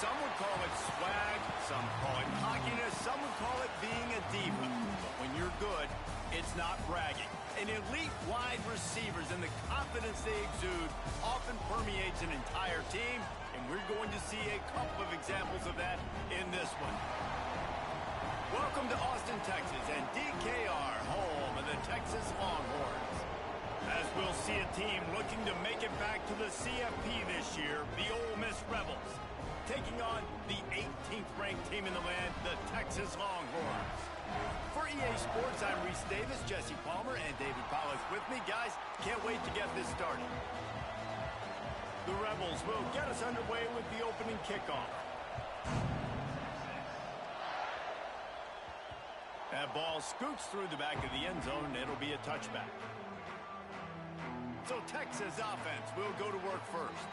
Some would call it swag, some call it cockiness, some would call it being a diva. But when you're good, it's not bragging. An elite wide receivers and the confidence they exude often permeates an entire team, and we're going to see a couple of examples of that in this one. Welcome to Austin, Texas, and DKR, home of the Texas Longhorns. As we'll see a team looking to make it back to the CFP this year, the Ole Miss Rebels, taking on the 18th ranked team in the land, the Texas Longhorns. For EA Sports, I'm Reese Davis, Jesse Palmer, and David Pollack with me. Guys, can't wait to get this started. The Rebels will get us underway with the opening kickoff. That ball scoots through the back of the end zone, and it'll be a touchback. So Texas offense will go to work first.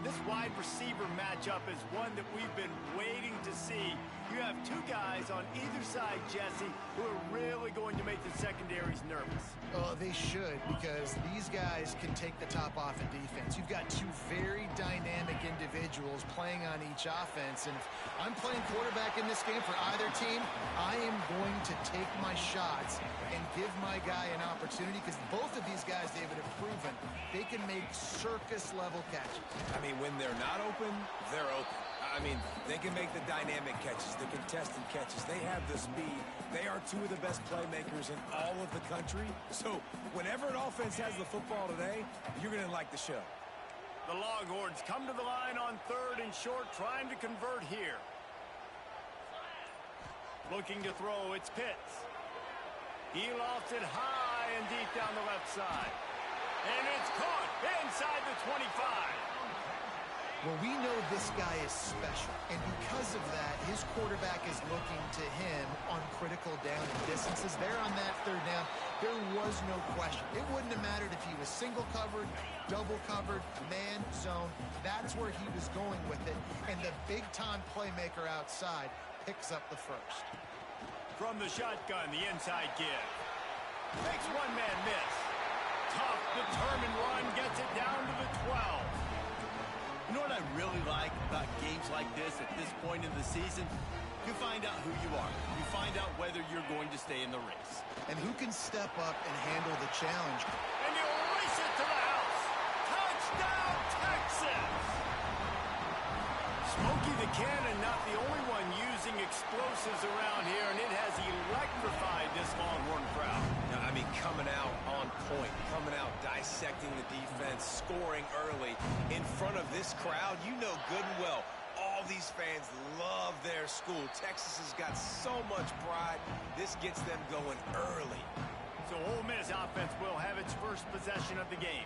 This wide receiver matchup is one that we've been waiting to see. You have two guys on either side, Jesse, who are really going to make the secondaries nervous. Oh, they should, because these guys can take the top off in defense. You've got two very dynamic individuals playing on each offense, and if I'm playing quarterback in this game for either team, I am going to take my shots and give my guy an opportunity, because both of these guys, David, have proven they can make circus-level catches. I mean, when they're not open, they're open. I mean, they can make the dynamic catches, the contested catches. They have the speed. They are two of the best playmakers in all of the country. So whenever an offense has the football today, you're going to like the show. The Longhorns come to the line on 3rd and short, trying to convert here. Looking to throw, it's Pitts. He lofts it high and deep down the left side. And it's caught inside the 25. Well, we know this guy is special, and because of that, his quarterback is looking to him on critical down and distances. There on that 3rd down, there was no question. It wouldn't have mattered if he was single covered, double covered, man zone. That's where he was going with it, and the big-time playmaker outside picks up the first. From the shotgun, the inside give. Makes one man miss. Tough, determined run, gets it down to the 12. You know what I really like about games like this at this point in the season? You find out who you are. You find out whether you're going to stay in the race. And who can step up and handle the challenge. And you race it to the house. Touchdown, Texas! Smokey the Cannon, not the only one using explosives around here, and it has electrified this Longhorn crowd. I mean, coming out on point, coming out dissecting the defense, scoring early in front of this crowd. You know good and well, all these fans love their school. Texas has got so much pride. This gets them going early. So Ole Miss offense will have its first possession of the game.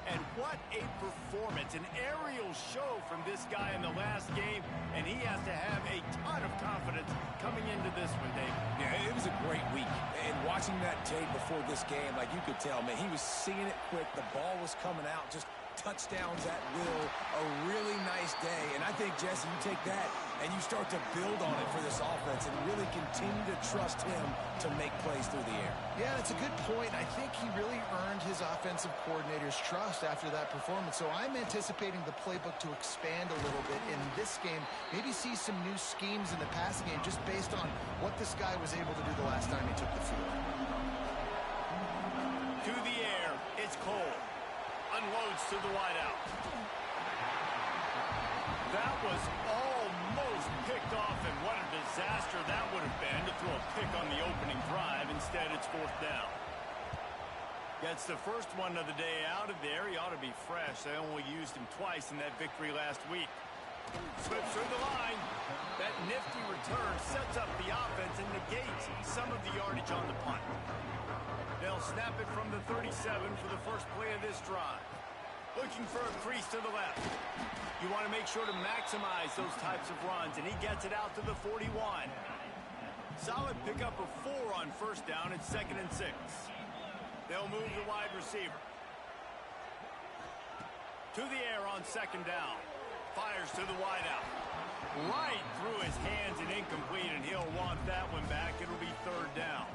And what a performance, an aerial show from this guy in the last game, and he has to have a ton of confidence coming into this one, Dave. Yeah, it was a great week, and watching that tape before this game, like you could tell, man, he was seeing it quick, the ball was coming out, just touchdowns at will, a really nice day, and I think, Jesse, you take that and you start to build on it for this offense and really continue to trust him to make plays through the air. Yeah, that's a good point. I think he really earned his offensive coordinator's trust after that performance, so I'm anticipating the playbook to expand a little bit in this game, maybe see some new schemes in the passing game just based on what this guy was able to do the last time he took the field. To the air, it's Cole. Unloads to the wideout. That was almost picked off, and what a disaster that would have been to throw a pick on the opening drive. Instead, it's 4th down. Gets the first one of the day out of there. He ought to be fresh. They only used him twice in that victory last week. Slips through the line. That nifty return sets up the offense and negates some of the yardage on the punt. They'll snap it from the 37 for the first play of this drive. Looking for a crease to the left. You want to make sure to maximize those types of runs, and he gets it out to the 41. Solid pickup of 4 on 1st down. It's 2nd and 6. They'll move the wide receiver. To the air on 2nd down. Fires to the wideout. Right through his hands and incomplete, and he'll want that one back. It'll be 3rd down.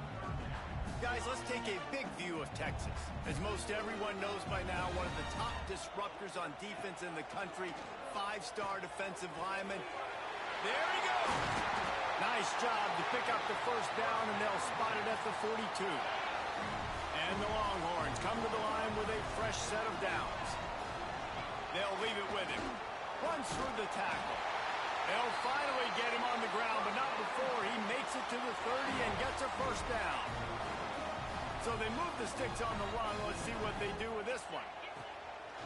Guys, let's take a big view of Texas. As most everyone knows by now, one of the top disruptors on defense in the country, five-star defensive lineman. There he goes! Nice job to pick up the first down, and they'll spot it at the 42. And the Longhorns come to the line with a fresh set of downs. They'll leave it with him. Runs through the tackle. They'll finally get him on the ground, but not before he makes it to the 30 and gets a first down. So they move the sticks on the run. Let's see what they do with this one.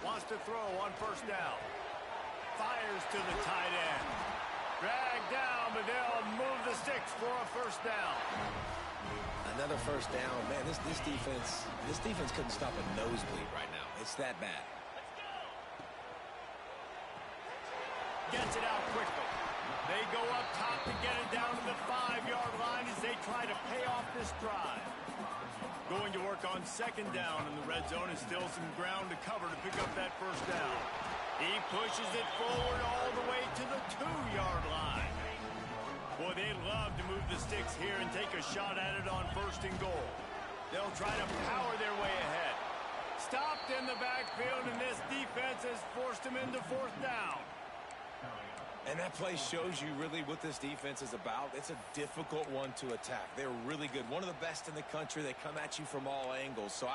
Wants to throw on first down. Fires to the tight end. Dragged down, but they'll move the sticks for a first down. Another first down. Man, this defense couldn't stop a nosebleed right now. It's that bad. Gets it out quickly. They go up top to get it down to the 5-yard line as they try to pay off this drive. Going to work on second down in the red zone, and still some ground to cover to pick up that first down. He pushes it forward all the way to the 2-yard line. Boy, they'd love to move the sticks here and take a shot at it on first and goal. They'll try to power their way ahead. Stopped in the backfield, and this defense has forced him into fourth down. And that play shows you really what this defense is about. It's a difficult one to attack. They're really good. One of the best in the country. They come at you from all angles. So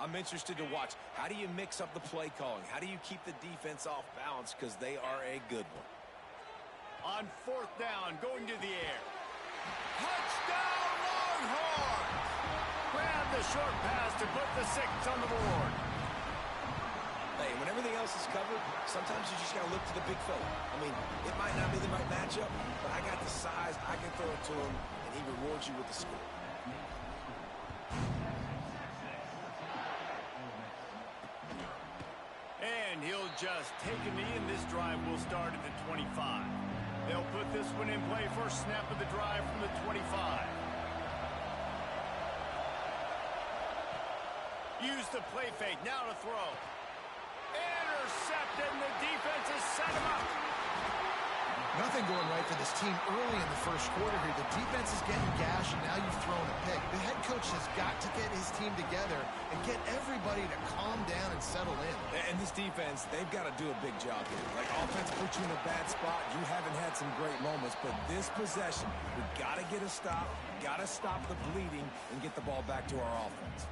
I'm interested to watch. How do you mix up the play calling? How do you keep the defense off balance? Because they are a good one. On fourth down, going to the air. Touchdown, Longhorns! Grab the short pass to put the 6 on the board. Hey, when everything else is covered, sometimes you just got to look to the big fella. I mean, it might not be the right matchup, but I got the size, I can throw it to him, and he rewards you with the score. And he'll just take a knee, and this drive will start at the 25. They'll put this one in play. First snap of the drive from the 25. Use the play fake. Now to throw. Intercepted, and the defense has set him up. Nothing going right for this team early in the first quarter here. The defense is getting gashed, and now you've thrown a pick. The head coach has got to get his team together and get everybody to calm down and settle in. And this defense, they've got to do a big job here. Like, offense put you in a bad spot. You haven't had some great moments, but this possession, we've got to get a stop, got to stop the bleeding, and get the ball back to our offense.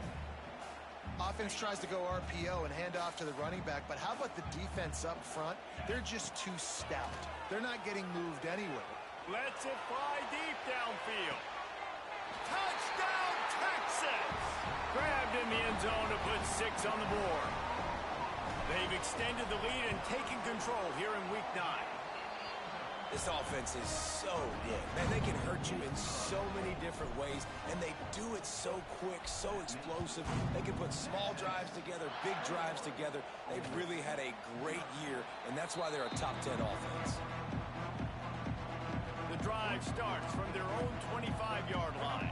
Offense tries to go RPO and hand off to the running back, but how about the defense up front? They're just too stout. They're not getting moved anywhere. Lets it fly deep downfield. Touchdown, Texas! Grabbed in the end zone to put 6 on the board. They've extended the lead and taken control here in Week 9. This offense is so good. Man, they can hurt you in so many different ways, and they do it so quick, so explosive. They can put small drives together, big drives together. They've really had a great year, and that's why they're a top 10 offense. The drive starts from their own 25-yard line.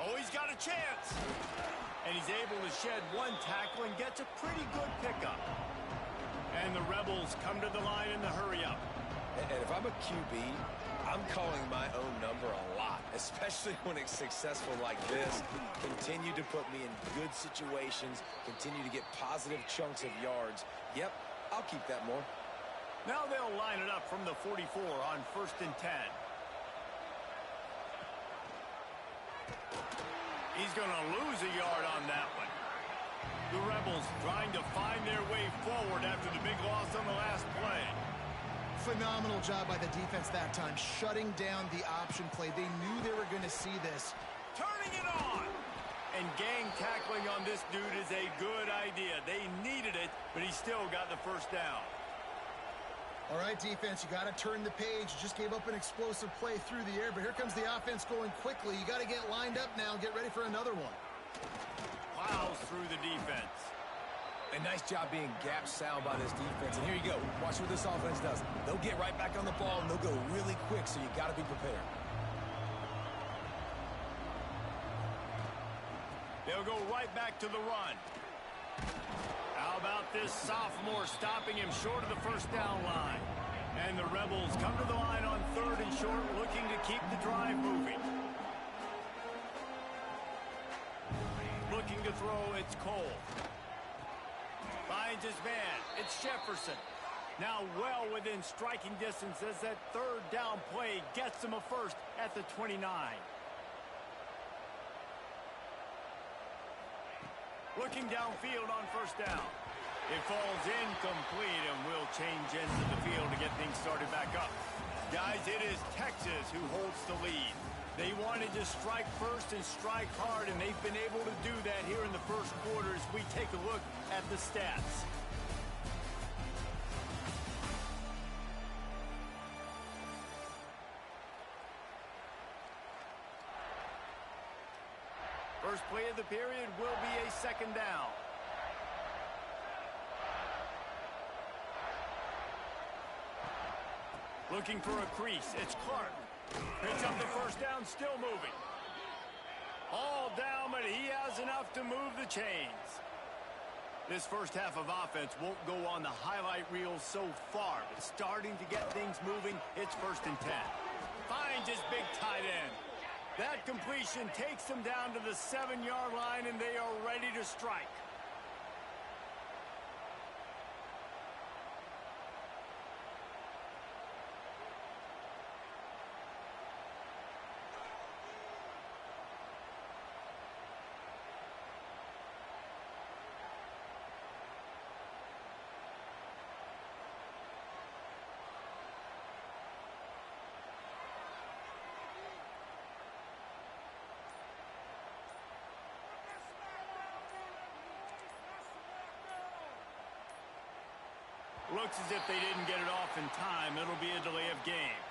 Oh, he's got a chance. And he's able to shed one tackle and gets a pretty good pickup. And the Rebels come to the line in the hurry-up. And if I'm a QB, I'm calling my own number a lot, especially when it's successful like this. Continue to put me in good situations, continue to get positive chunks of yards. Yep, I'll keep that more. Now they'll line it up from the 44 on 1st and 10. He's going to lose a yard on that one. The Rebels trying to find their way forward after the big loss on the last play. Phenomenal job by the defense that time, shutting down the option play. They knew they were going to see this. Turning it on! And gang tackling on this dude is a good idea. They needed it, but he still got the first down. All right, defense, you got to turn the page. You just gave up an explosive play through the air, but here comes the offense going quickly. You got to get lined up now and get ready for another one. Plows through the defense. A nice job being gap sound by this defense. And here you go. Watch what this offense does. They'll get right back on the ball, and they'll go really quick, so you got to be prepared. They'll go right back to the run. How about this sophomore stopping him short of the first down line? And the Rebels come to the line on 3rd and short, looking to keep the drive moving. Looking to throw, it's Cole. Finds his man, it's Jefferson. Now well within striking distance as that 3rd down play gets him a first at the 29. Looking downfield on 1st down. It falls incomplete and will change ends of the field to get things started back up. Guys, it is Texas who holds the lead. They wanted to strike first and strike hard, and they've been able to do that here in the first quarter as we take a look at the stats. First play of the period will be a 2nd down. Looking for a crease. It's Clark. Picks up the 1st down, still moving. All down, but he has enough to move the chains. This first half of offense won't go on the highlight reel so far, but starting to get things moving. It's 1st and 10. Finds his big tight end. That completion takes them down to the 7-yard line, and they are ready to strike. Looks as if they didn't get it off in time. It'll be a delay of game.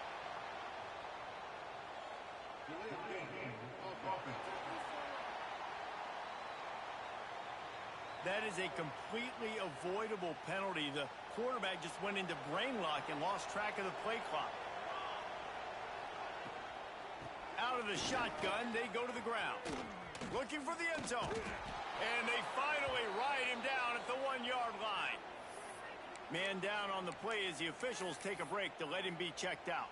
That is a completely avoidable penalty. The quarterback just went into brain lock and lost track of the play clock. Out of the shotgun, they go to the ground. Looking for the end zone. And they finally ride him down at the 1-yard line. Man down on the play as the officials take a break to let him be checked out.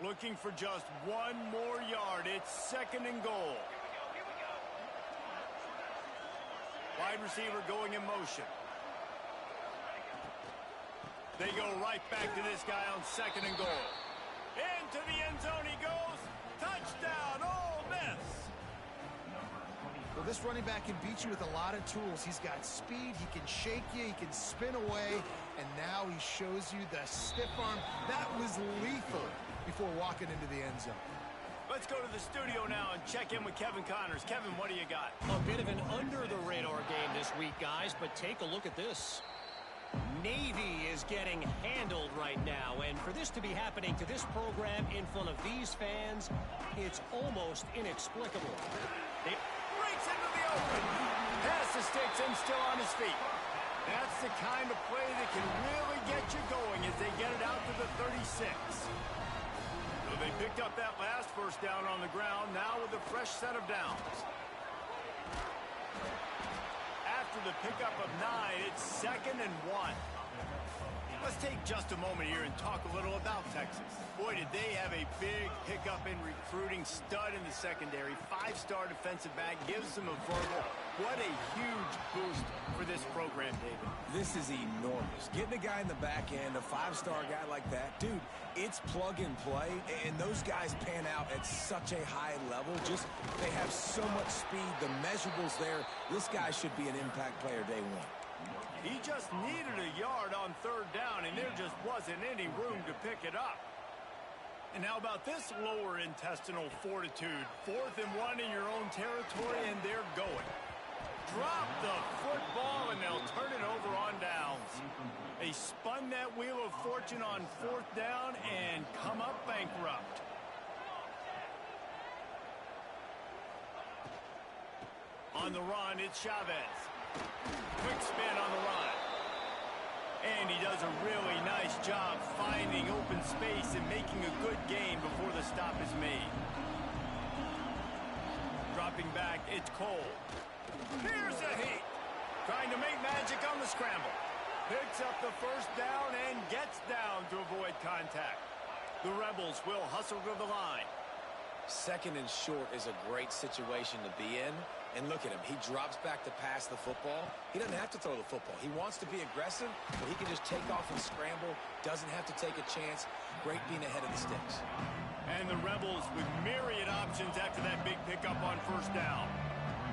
Looking for just 1 more yard. It's 2nd and goal. Wide receiver going in motion. They go right back to this guy on 2nd and goal. Into the end zone he goes. Touchdown, Ole Miss. Well, this running back can beat you with a lot of tools. He's got speed, he can shake you, he can spin away, and now he shows you the stiff arm. That was lethal before walking into the end zone. Let's go to the studio now and check in with Kevin Connors. Kevin, what do you got? A bit of an under-the-radar game this week, guys, but take a look at this. Navy is getting handled right now, and for this to be happening to this program in front of these fans, it's almost inexplicable. Into the open. Pass the sticks and still on his feet. That's the kind of play that can really get you going as they get it out to the 36. So they picked up that last 1st down on the ground, now with a fresh set of downs. After the pickup of 9, it's 2nd and 1. Let's take just a moment here and talk a little about Texas. Boy, did they have a big pickup in recruiting. Stud in the secondary. 5-star defensive back. Gives them a verbal. What a huge boost for this program, David. This is enormous. Getting a guy in the back end, a 5-star guy like that, dude, it's plug and play, and those guys pan out at such a high level. Just, they have so much speed. The measurables there. This guy should be an impact player day 1. He just needed a yard on 3rd down, and there just wasn't any room to pick it up. And how about this lower intestinal fortitude? 4th and 1 in your own territory, and they're going. Drop the football, and they'll turn it over on downs. They spun that wheel of fortune on 4th down and come up bankrupt. On the run, it's Chavez. Quick spin on the run. And he does a really nice job finding open space and making a good gain before the stop is made. Dropping back, it's Cole. Here's a heat. Trying to make magic on the scramble. Picks up the first down and gets down to avoid contact. The Rebels will hustle to the line. Second and short is a great situation to be in. And look at him. He drops back to pass the football. He doesn't have to throw the football. He wants to be aggressive, but he can just take off and scramble. Doesn't have to take a chance. Great being ahead of the sticks. And the Rebels with myriad options after that big pickup on first down.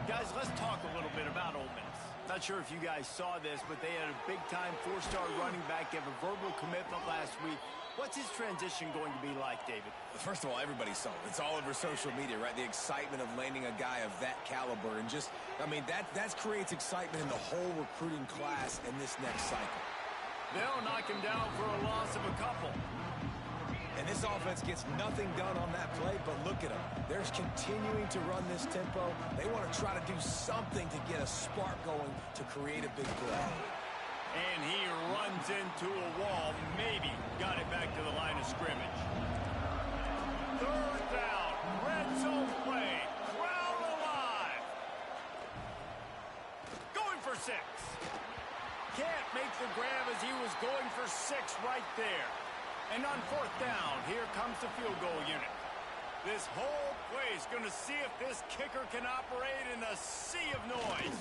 Guys, let's talk a little bit about Ole Miss. Not sure if you guys saw this, but they had a big-time four-star running back give a verbal commitment last week. What's his transition going to be like, David? First of all, everybody saw it. It's all over social media, right? The excitement of landing a guy of that caliber. And just, I mean, that creates excitement in the whole recruiting class in this next cycle. They'll knock him down for a loss of a couple. And this offense gets nothing done on that play, but look at them. They're continuing to run this tempo. They want to try to do something to get a spark going to create a big play. And he runs into a wall. Maybe got it back to the line of scrimmage. Third down. Red zone play. Crowd alive. Going for 6. Can't make the grab as he was going for 6 right there. And on fourth down, here comes the field goal unit. This whole play is going to see if this kicker can operate in a sea of noise.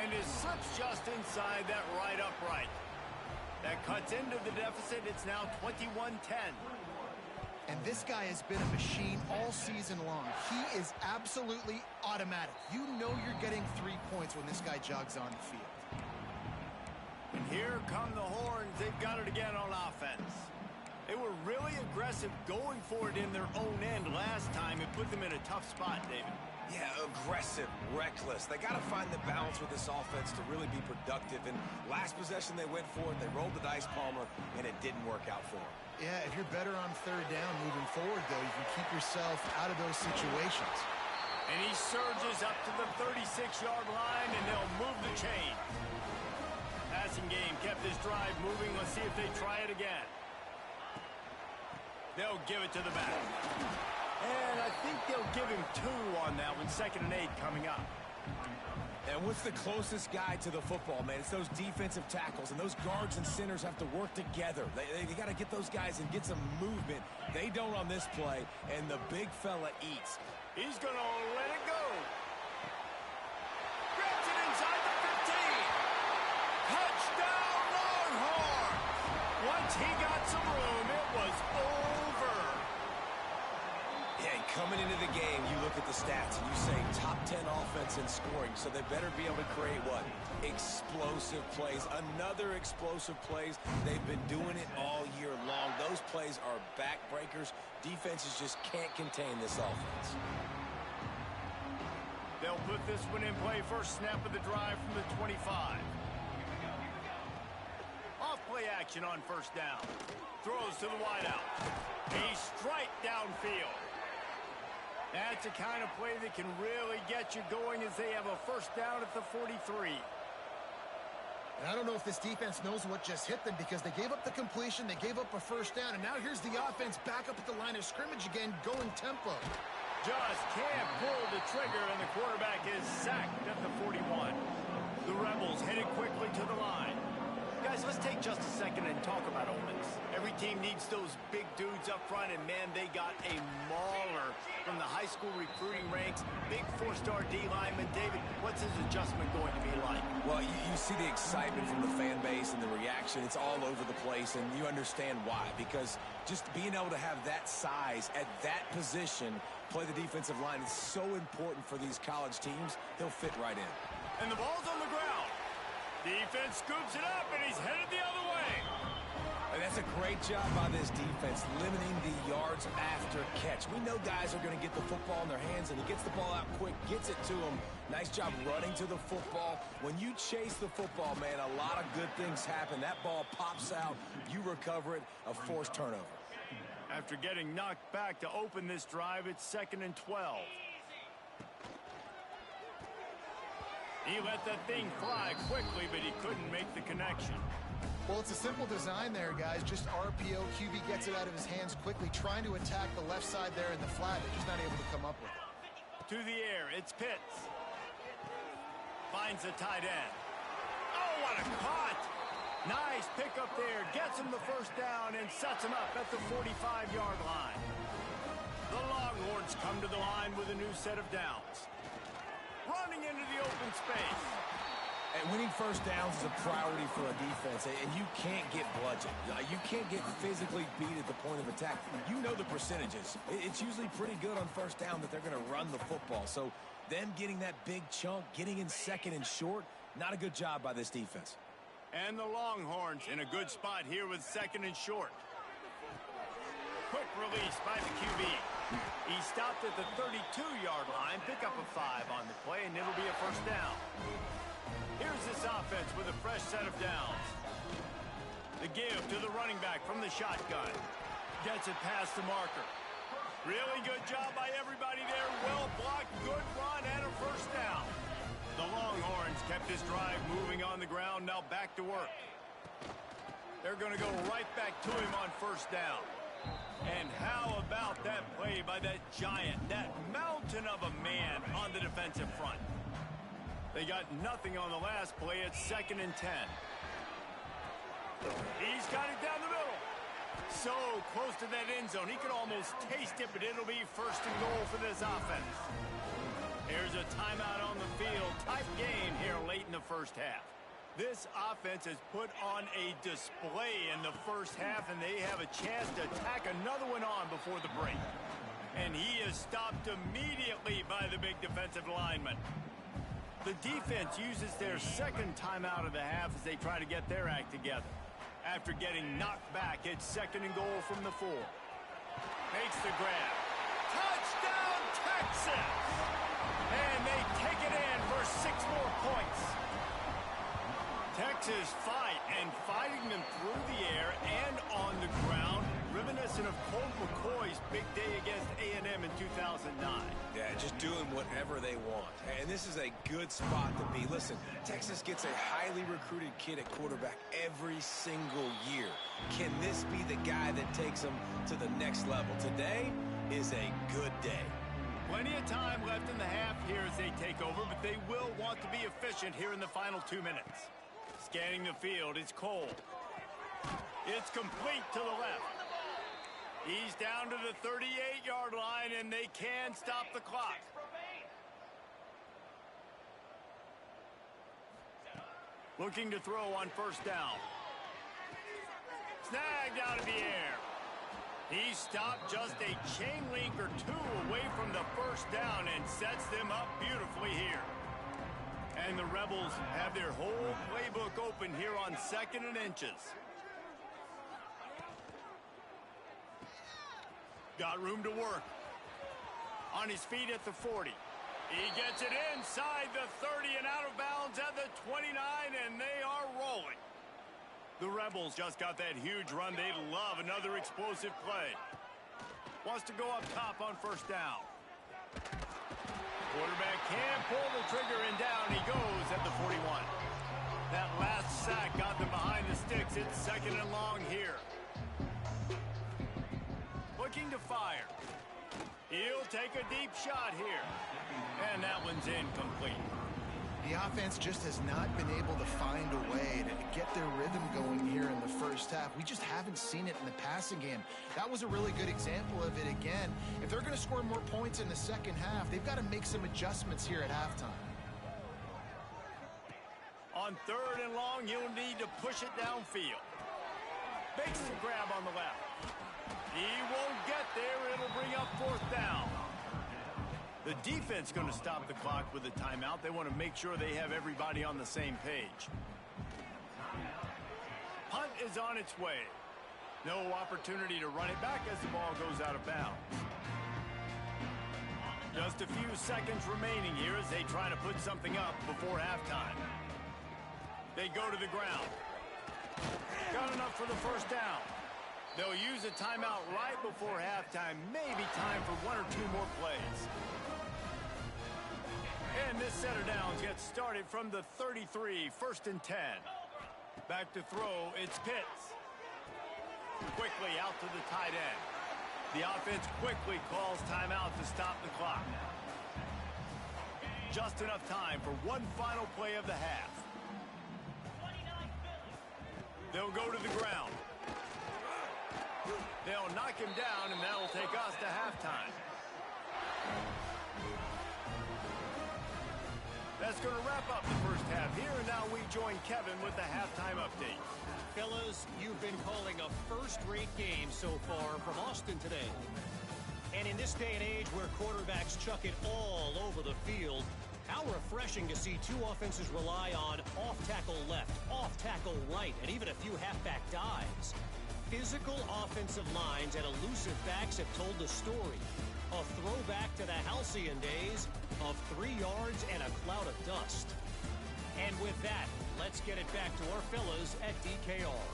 And his slips just inside that right upright. That cuts into the deficit. It's now 21-10. And this guy has been a machine all season long. He is absolutely automatic. You know you're getting 3 points when this guy jogs on the field. And here come the horns. They've got it again on offense. They were really aggressive going for it in their own end last time. It put them in a tough spot, David. Yeah, aggressive, reckless. They got to find the balance with this offense to really be productive. And last possession they went for it. They rolled the dice, Palmer, and it didn't work out for them. Yeah, if you're better on third down moving forward, though, you can keep yourself out of those situations. And he surges up to the 36-yard line, and they'll move the chain. Passing game kept this drive moving. Let's see if they try it again. They'll give it to the back. And I think they'll give him 2 on that one. 2nd and 8 coming up. And what's the closest guy to the football, man? It's those defensive tackles, and those guards and centers have to work together. They got to get those guys and get some movement. They don't on this play, and the big fella eats. He's going to let it go. Grabs it inside the 15. Touchdown, Longhorns! Once he got some room, it was over. Yeah, coming into the game, you look at the stats and you say top 10 offense in scoring, so they better be able to create what? Explosive plays. Another explosive plays. They've been doing it all year long. Those plays are backbreakers. Defenses just can't contain this offense. They'll put this one in play. First snap of the drive from the 25. Off play action on first down. Throws to the wideout. A strike downfield. That's the kind of play that can really get you going as they have a first down at the 43. And I don't know if this defense knows what just hit them because they gave up the completion, they gave up a first down, and now here's the offense back up at the line of scrimmage again, going tempo. Just can't pull the trigger, and the quarterback is sacked at the 41. The Rebels headed quickly to the line. Guys, let's take just a second and talk about Ole Miss. Every team needs those big dudes up front, and man, they got a mauler from the high school recruiting ranks. Big 4-star D lineman. David, what's his adjustment going to be like? Well, you see the excitement from the fan base and the reaction. It's all over the place, and you understand why. Because just being able to have that size at that position, play the defensive line, is so important for these college teams. He'll fit right in. And the ball's on the ground. Defense scoops it up, and he's headed the other way. And that's a great job by this defense, limiting the yards after catch. We know guys are going to get the football in their hands, and he gets the ball out quick, gets it to them. Nice job running to the football. When you chase the football, man, a lot of good things happen. That ball pops out, you recover it, a forced turnover. After getting knocked back to open this drive, it's 2nd and 12. He let that thing fly quickly, but he couldn't make the connection. Well, it's a simple design there, guys. Just RPO. QB gets it out of his hands quickly, trying to attack the left side there in the flat. They're just not able to come up with it. To the air, it's Pitts. Finds the tight end. Oh, what a cut. Nice pickup there. Gets him the first down and sets him up at the 45-yard line. The Longhorns come to the line with a new set of downs. Running into the open space. And winning first downs is a priority for a defense, and you can't get bludgeoned. You can't get physically beat at the point of attack. You know the percentages. It's usually pretty good on first down that they're going to run the football. So them getting that big chunk, getting in second and short, not a good job by this defense. And the Longhorns in a good spot here with second and short. Quick release by the QB. He stopped at the 32-yard line, pick up a 5 on the play, and it'll be a first down. Here's this offense with a fresh set of downs. The give to the running back from the shotgun. Gets it past the marker. Really good job by everybody there. Well blocked, good run, and a first down. The Longhorns kept this drive moving on the ground, now back to work. They're going to go right back to him on first down. And how about that play by that giant, that mountain of a man on the defensive front? They got nothing on the last play. It's 2nd and 10. He's got it down the middle. So close to that end zone. He could almost taste it, but it'll be first and goal for this offense. Here's a timeout on the field. Tight game here late in the first half. This offense has put on a display in the first half, and they have a chance to tack another one on before the break. And he is stopped immediately by the big defensive lineman. The defense uses their second timeout of the half as they try to get their act together. After getting knocked back, it's 2nd and goal from the 4. Makes the grab. Touchdown, Texas! And they take it in for 6 more points. Texas fighting them through the air and on the ground, reminiscent of Colt McCoy's big day against A&M in 2009. Yeah, just doing whatever they want. And this is a good spot to be. Listen, Texas gets a highly recruited kid at quarterback every single year. Can this be the guy that takes them to the next level? Today is a good day. Plenty of time left in the half here as they take over, but they will want to be efficient here in the final 2 minutes. Scanning the field, it's Cole. It's complete to the left. He's down to the 38-yard line, and they can stop the clock. Looking to throw on first down. Snagged out of the air. He stopped just a chain link or 2 away from the first down and sets them up beautifully here. And the Rebels have their whole playbook open here on 2nd and inches. Got room to work. On his feet at the 40. He gets it inside the 30 and out of bounds at the 29, and they are rolling. The Rebels just got that huge run. They love another explosive play. Wants to go up top on first down. Quarterback can pull the trigger, and down he goes at the 41. That last sack got them behind the sticks. It's 2nd and long here. Looking to fire. He'll take a deep shot here. And that one's incomplete. The offense just has not been able to find a way to get their rhythm going here in the first half. We just haven't seen it in the passing game. That was a really good example of it again. If they're going to score more points in the second half, they've got to make some adjustments here at halftime. On 3rd and long, you'll need to push it downfield. Makes the grab on the left. He won't get there. It'll bring up 4th down. The defense going to stop the clock with a timeout. They want to make sure they have everybody on the same page. Punt is on its way. No opportunity to run it back as the ball goes out of bounds. Just a few seconds remaining here as they try to put something up before halftime. They go to the ground. Got enough for the first down. They'll use a timeout right before halftime. Maybe time for 1 or 2 more plays. And this set of downs gets started from the 33, 1st and 10. Back to throw, it's Pitts. Quickly out to the tight end. The offense quickly calls timeout to stop the clock. Just enough time for one final play of the half. They'll go to the ground. They'll knock him down, and that'll take us to halftime. That's going to wrap up the first half here, and now we join Kevin with the halftime update. Fellas, you've been calling a first-rate game so far from Austin today. And in this day and age where quarterbacks chuck it all over the field, how refreshing to see two offenses rely on off-tackle left, off-tackle right, and even a few halfback dives. Physical offensive lines and elusive backs have told the story. A throwback to the halcyon days of 3 yards and a cloud of dust. And with that, let's get it back to our fellas at DKR.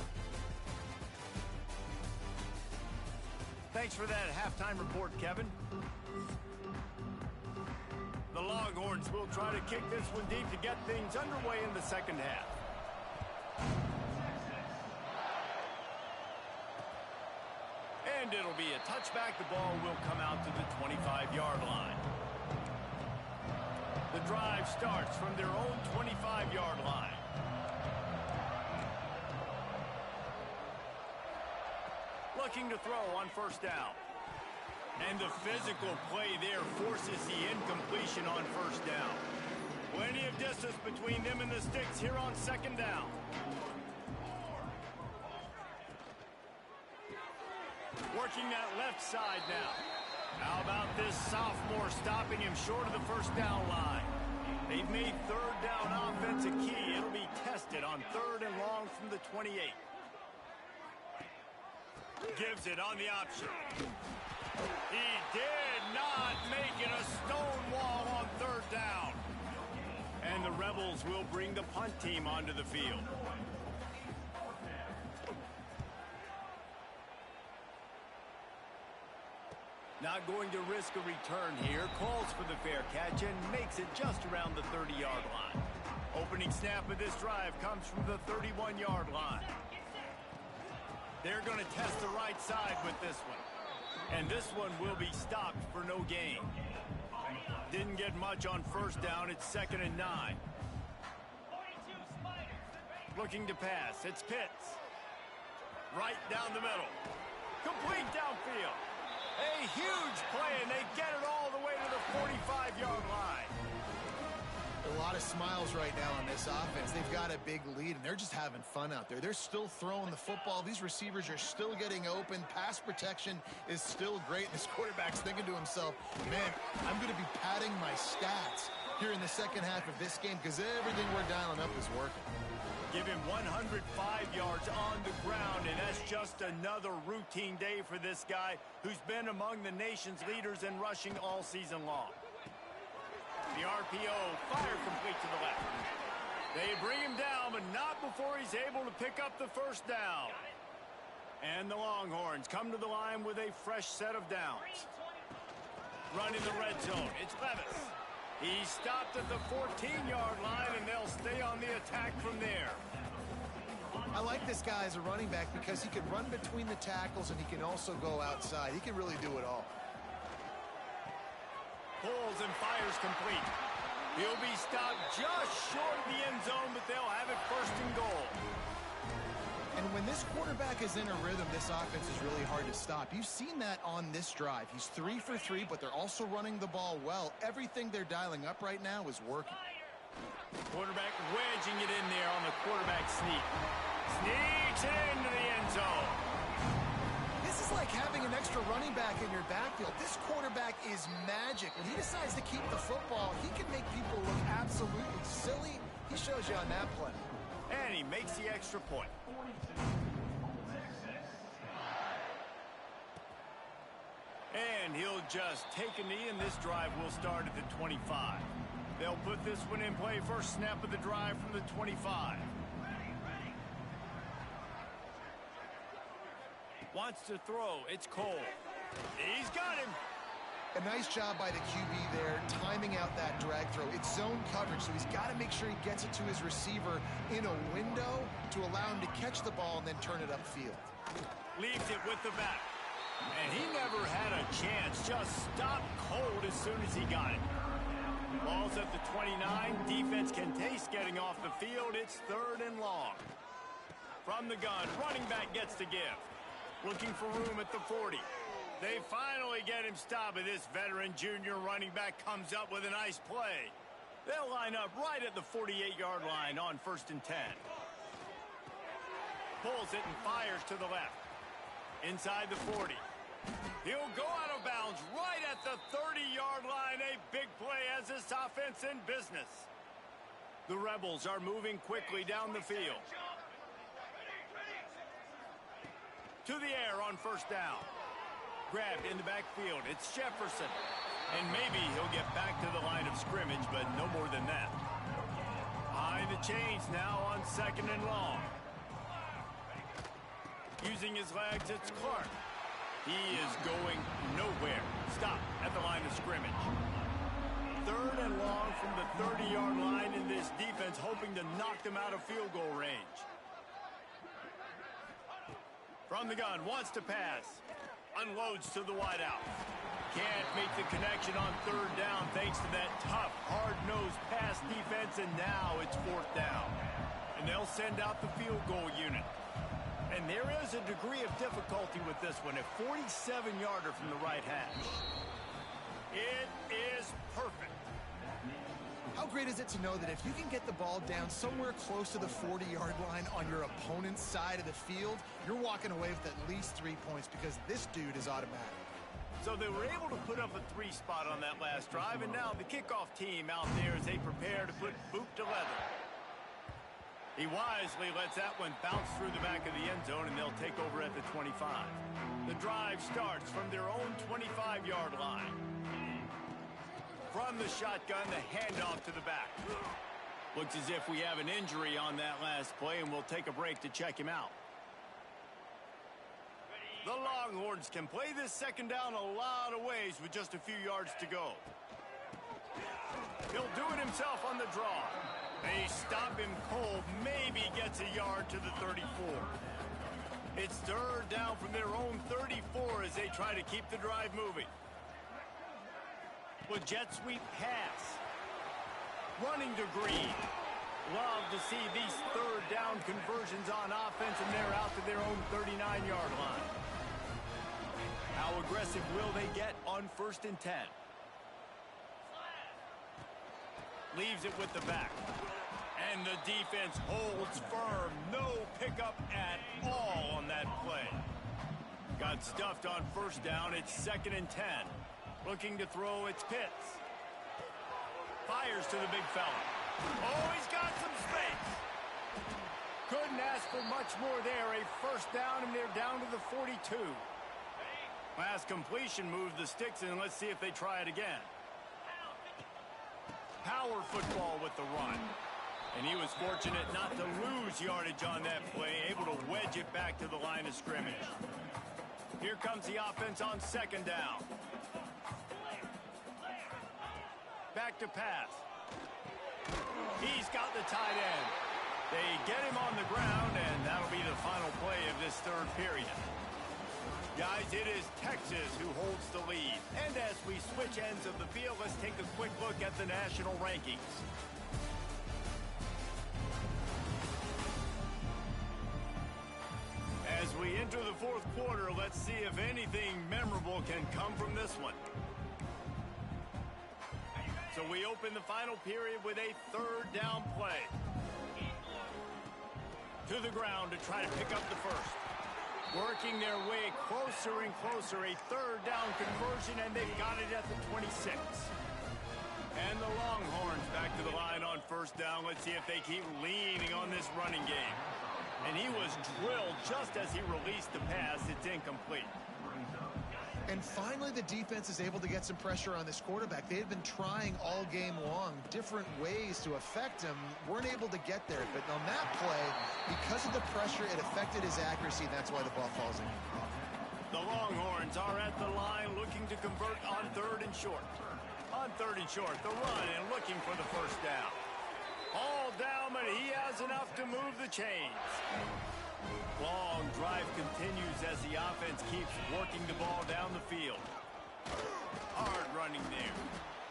Thanks for that halftime report, Kevin. The Longhorns will try to kick this one deep to get things underway in the second half. And it'll be a touchback. The ball will come out to the 25-yard line. The drive starts from their own 25-yard line. Looking to throw on first down. And the physical play there forces the incompletion on first down. Plenty of distance between them and the sticks here on second down. Working that left side now. How about this sophomore stopping him short of the first down line? They've made third down offense a key. It'll be tested on third and long from the 28. Gives it on the option. He did not make it a stone wall on third down. And the Rebels will bring the punt team onto the field. Not going to risk a return here. Calls for the fair catch and makes it just around the 30-yard line. Opening snap of this drive comes from the 31-yard line. They're going to test the right side with this one. And this one will be stopped for no gain. Didn't get much on first down. It's 2nd and 9. Looking to pass. It's Pitts. Right down the middle. Complete downfield. A huge play, and they get it all the way to the 45-yard line. A lot of smiles right now on this offense. They've got a big lead, and they're just having fun out there. They're still throwing the football. These receivers are still getting open. Pass protection is still great. This quarterback's thinking to himself, man, I'm going to be padding my stats here in the second half of this game because everything we're dialing up is working. Give him 105 yards on the ground, and that's just another routine day for this guy who's been among the nation's leaders in rushing all season long. The RPO, fire complete to the left. They bring him down, but not before he's able to pick up the first down. And the Longhorns come to the line with a fresh set of downs. Running the red zone, it's Levis. He stopped at the 14-yard line, and they'll stay on the attack from there. I like this guy as a running back because he can run between the tackles and he can also go outside. He can really do it all. Pulls and fires complete. He'll be stopped just short of the end zone, but they'll have it first and goal. And when this quarterback is in a rhythm, this offense is really hard to stop. You've seen that on this drive. He's 3 for 3, but they're also running the ball well. Everything they're dialing up right now is working. Quarterback wedging it in there on the quarterback sneak. Sneaks it into the end zone. This is like having an extra running back in your backfield. This quarterback is magic. When he decides to keep the football, he can make people look absolutely silly. He shows you on that play. And he makes the extra point. And he'll just take a knee, and this drive will start at the 25. They'll put this one in play. First snap of the drive from the 25. Wants to throw. It's Cole. He's got him. A nice job by the QB there, timing out that drag throw. It's zone coverage, so he's got to make sure he gets it to his receiver in a window to allow him to catch the ball and then turn it upfield. Leaves it with the back. And he never had a chance. Just stopped cold as soon as he got it. Ball's at the 29. Defense can taste getting off the field. It's 3rd and long. From the gun, running back gets to give. Looking for room at the 40. They finally get him stopped, and this veteran junior running back comes up with a nice play. They'll line up right at the 48-yard line on 1st and 10. Pulls it and fires to the left. Inside the 40. He'll go out of bounds right at the 30-yard line. A big play as this offense in business. The Rebels are moving quickly down the field. To the air on 1st down. Grabbed in the backfield. It's Jefferson. And maybe he'll get back to the line of scrimmage, but no more than that. Behind the chains now on 2nd and long. Using his legs, it's Clark. He is going nowhere. Stop at the line of scrimmage. 3rd and long from the 30-yard line, in this defense hoping to knock them out of field goal range. From the gun, wants to pass. Unloads to the wideout. Can't make the connection on 3rd down thanks to that tough, hard-nosed pass defense, and now it's 4th down. And they'll send out the field goal unit. And there is a degree of difficulty with this one, a 47-yarder from the right hash. It is perfect. How great is it to know that if you can get the ball down somewhere close to the 40-yard line on your opponent's side of the field, you're walking away with at least 3 points because this dude is automatic. So they were able to put up a 3 spot on that last drive, and now the kickoff team out there as they prepare to put boot to leather. He wisely lets that one bounce through the back of the end zone, and they'll take over at the 25. The drive starts from their own 25-yard line. From the shotgun, the handoff to the back. Looks as if we have an injury on that last play, and we'll take a break to check him out. The Longhorns can play this 2nd down a lot of ways with just a few yards to go. He'll do it himself on the draw. They stop him cold, maybe gets a yard to the 34. It's 3rd down from their own 34 as they try to keep the drive moving. With jet sweep pass. Running to Green. Love to see these 3rd down conversions on offense, and they're out to their own 39-yard line. How aggressive will they get on 1st and 10? Leaves it with the back. And the defense holds firm. No pickup at all on that play. Got stuffed on 1st down. It's 2nd and 10. Looking to throw, it's Pitts. Fires to the big fella. Oh, he's got some space. Couldn't ask for much more there. A 1st down, and they're down to the 42. Last completion moved the sticks, and let's see if they try it again. Power football with the run. And he was fortunate not to lose yardage on that play, able to wedge it back to the line of scrimmage. Here comes the offense on 2nd down. Back to pass. He's got the tight end. They get him on the ground, and that'll be the final play of this 3rd period. Guys, it is Texas who holds the lead. And as we switch ends of the field, let's take a quick look at the national rankings. As we enter the 4th quarter, let's see if anything memorable can come from this one. So we open the final period with a 3rd down play. To the ground to try to pick up the 1st. Working their way closer and closer. A 3rd down conversion, and they've got it at the 26. And the Longhorns back to the line on 1st down. Let's see if they keep leaning on this running game. And he was drilled just as he released the pass. It's incomplete. And finally, the defense is able to get some pressure on this quarterback. They had been trying all game long, different ways to affect him. Weren't able to get there. But on that play, because of the pressure, it affected his accuracy, and that's why the ball falls in. The Longhorns are at the line looking to convert on 3rd and short. On 3rd and short, the run and looking for the 1st down. All down, but he has enough to move the chains. Long drive continues as the offense keeps working the ball down the field. Hard running there.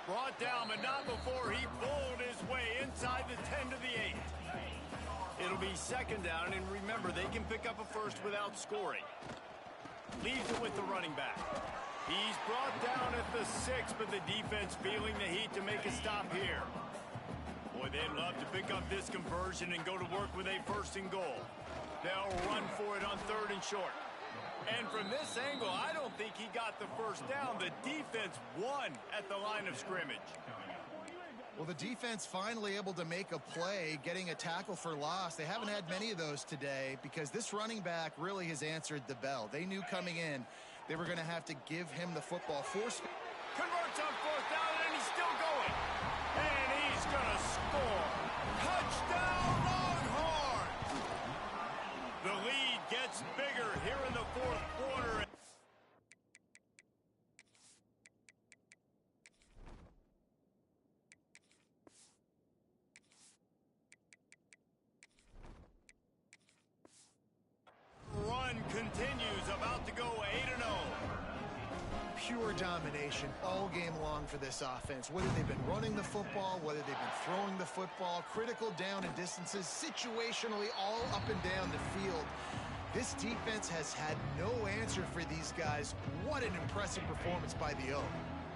Brought down, but not before he bowled his way inside the 10 to the 8. It'll It'll be second down, and remember, they can pick up a first without scoring. Leaves it with the running back. He's brought down at the 6, but the defense feeling the heat to make a stop here. Boy, they'd love to pick up this conversion and go to work with a first and goal. They'll run for it on 3rd and short. And from this angle, I don't think he got the first down. The defense won at the line of scrimmage. Well, the defense finally able to make a play, getting a tackle for loss. They haven't had many of those today because this running back really has answered the bell. They knew coming in they were going to have to give him the football. Converts on 4th down, and he's still going. And he's going to score. Touchdown, Longhorns! The lead gets bigger here in the 4th quarter. Run continues, about to go 8-0. Pure domination all game long for this offense. Whether they've been running the football, whether they've been throwing the football, critical down and distances, situationally all up and down the field. This defense has had no answer for these guys. What an impressive performance by the O.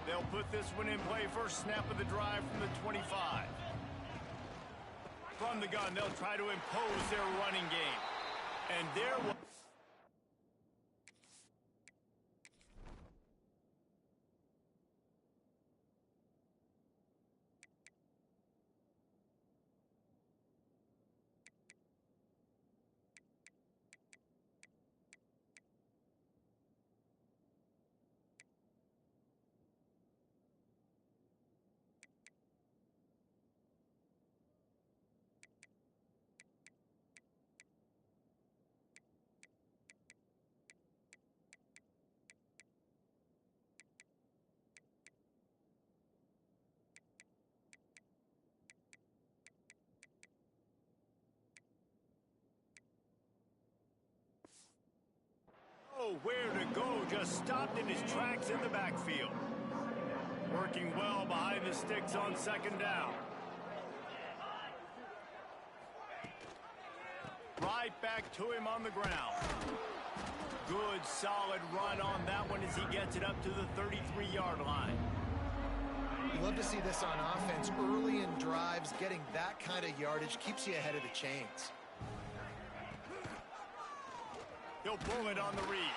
They'll put this one in play. First snap of the drive from the 25. From the gun, they'll try to impose their running game. And there was... Where to go, just stopped in his tracks in the backfield. Working well behind the sticks on 2nd down. Right back to him on the ground. Good, solid run on that one as he gets it up to the 33-yard line. You love to see this on offense. Early in drives, getting that kind of yardage keeps you ahead of the chains. He'll pull it on the read.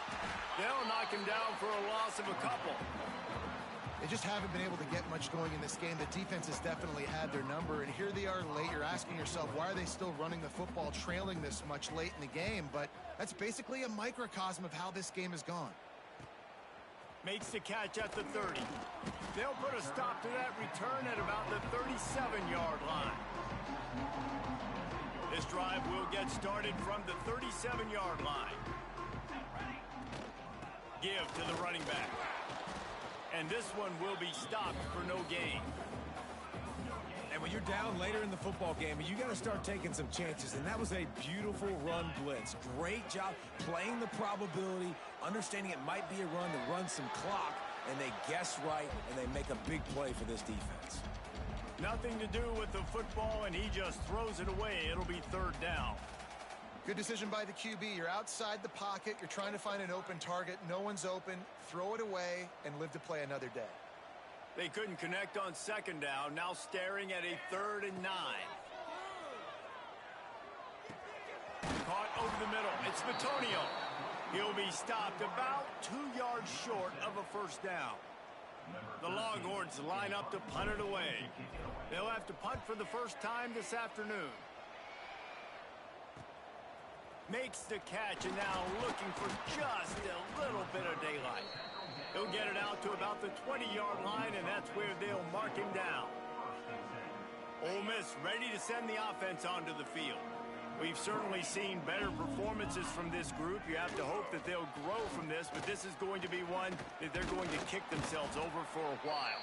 They'll knock him down for a loss of a couple. They just haven't been able to get much going in this game. The defense has definitely had their number, and here they are late. You're asking yourself, why are they still running the football, trailing this much late in the game? But that's basically a microcosm of how this game has gone. Makes the catch at the 30. They'll put a stop to that return at about the 37-yard line. This drive will get started from the 37-yard line. Give to the running back. And this one will be stopped for no gain. And when you're down later in the football game, you got to start taking some chances. And that was a beautiful run blitz. Great job playing the probability, understanding it might be a run to run some clock, and they guess right, and they make a big play for this defense. Nothing to do with the football, and he just throws it away. It'll be 3rd down. Good decision by the QB. You're outside the pocket. You're trying to find an open target. No one's open. Throw it away and live to play another day. They couldn't connect on 2nd down. Now staring at a 3rd and 9. Caught over the middle. It's Matonio. He'll be stopped about 2 yards short of a first down. The Longhorns line up to punt it away. They'll have to punt for the first time this afternoon. Makes the catch, and now looking for just a little bit of daylight. He'll get it out to about the 20-yard line, and that's where they'll mark him down. Ole Miss ready to send the offense onto the field. We've certainly seen better performances from this group. You have to hope that they'll grow from this, but this is going to be one that they're going to kick themselves over for a while.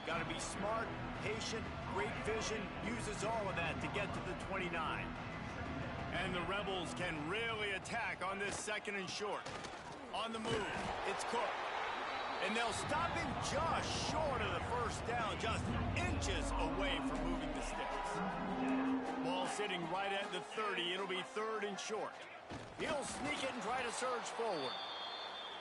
Got to be smart, patient, great vision, uses all of that to get to the 29. And the Rebels can really attack on this 2nd and short. On the move, it's Cook. And they'll stop him just short of the first down, just inches away from moving the sticks. Ball sitting sitting right at the 30. It'll be 3rd and short. He'll sneak it and try to surge forward.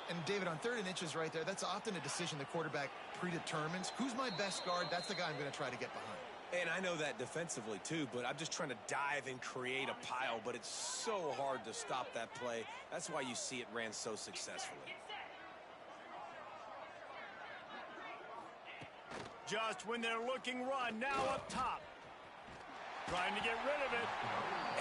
And, David, on 3rd and inches right there, that's often a decision the quarterback predetermines. Who's my best guard? That's the guy I'm going to try to get behind. And I know that defensively, too, but I'm just trying to dive and create a pile, but it's so hard to stop that play. That's why you see it ran so successfully. Just when they're looking run, now up top. Trying to get rid of it.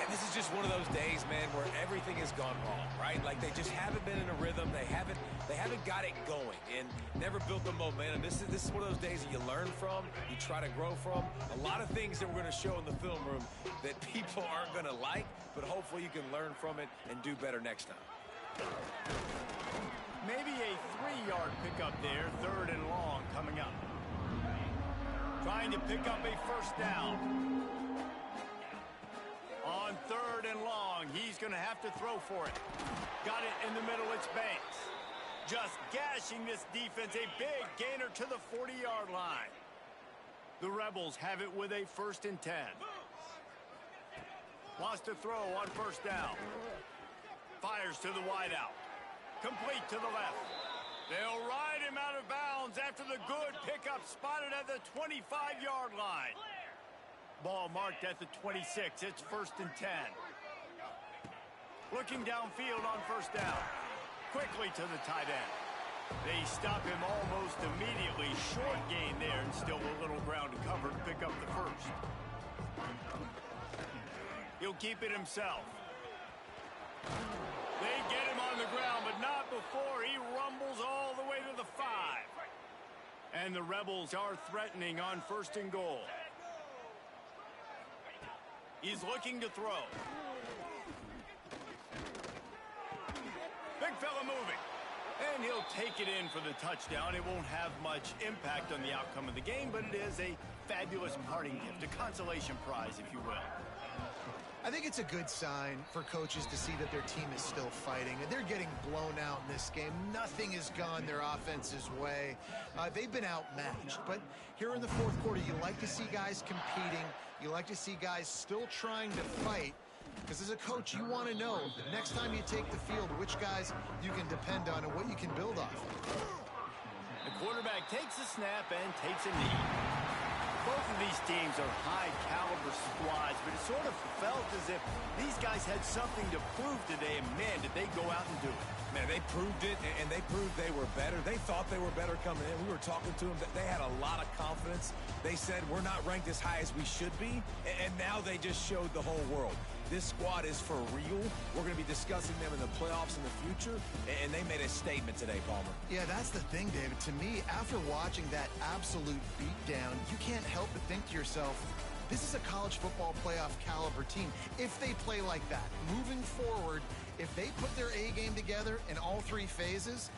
And this is just one of those days, man, where everything has gone wrong, right? Like they just haven't been in a rhythm. They haven't got it going and never built the momentum. This is one of those days that you learn from, you try to grow from. A lot of things that we're going to show in the film room that people aren't going to like, but hopefully you can learn from it and do better next time. Maybe a 3-yard pickup there, 3rd and long coming up. Trying to pick up a 1st down. On 3rd and long, he's going to have to throw for it. Got it in the middle, it's Banks. Just gashing this defense, a big gainer to the 40-yard line. The Rebels have it with a 1st and 10. Wants to throw on 1st down. Fires to the wideout. Complete to the left. They'll ride him out of bounds after the good pickup spotted at the 25-yard line. Ball marked at the 26. It's 1st and 10. Looking downfield on 1st down. Quickly to the tight end. They stop him almost immediately. Short gain there and still a little ground to cover to pick up the 1st. He'll keep it himself. They get him on the ground, but not before he rumbles all the way to the 5. And the Rebels are threatening on 1st and goal. He's looking to throw. Big fella moving. And he'll take it in for the touchdown. It won't have much impact on the outcome of the game, but it is a fabulous parting gift, a consolation prize, if you will. I think it's a good sign for coaches to see that their team is still fighting. They're getting blown out in this game. Nothing has gone their offense's way. They've been outmatched. But here in the 4th quarter, you like to see guys competing. You like to see guys still trying to fight. Because as a coach, you want to know that next time you take the field, which guys you can depend on and what you can build off. The quarterback takes a snap and takes a knee. Both of these teams are high-caliber squads, but it sort of felt as if these guys had something to prove today, and, man, did they go out and do it. Man, they proved it, and they proved they were better. They thought they were better coming in. We were talking to them. They had a lot of confidence. They said, we're not ranked as high as we should be, and now they just showed the whole world. This squad is for real. We're going to be discussing them in the playoffs in the future, and they made a statement today, Palmer. Yeah, that's the thing, David. To me, after watching that absolute beatdown, you can't help but think to yourself, this is a college football playoff caliber team. If they play like that, moving forward, if they put their A game together in all 3 phases,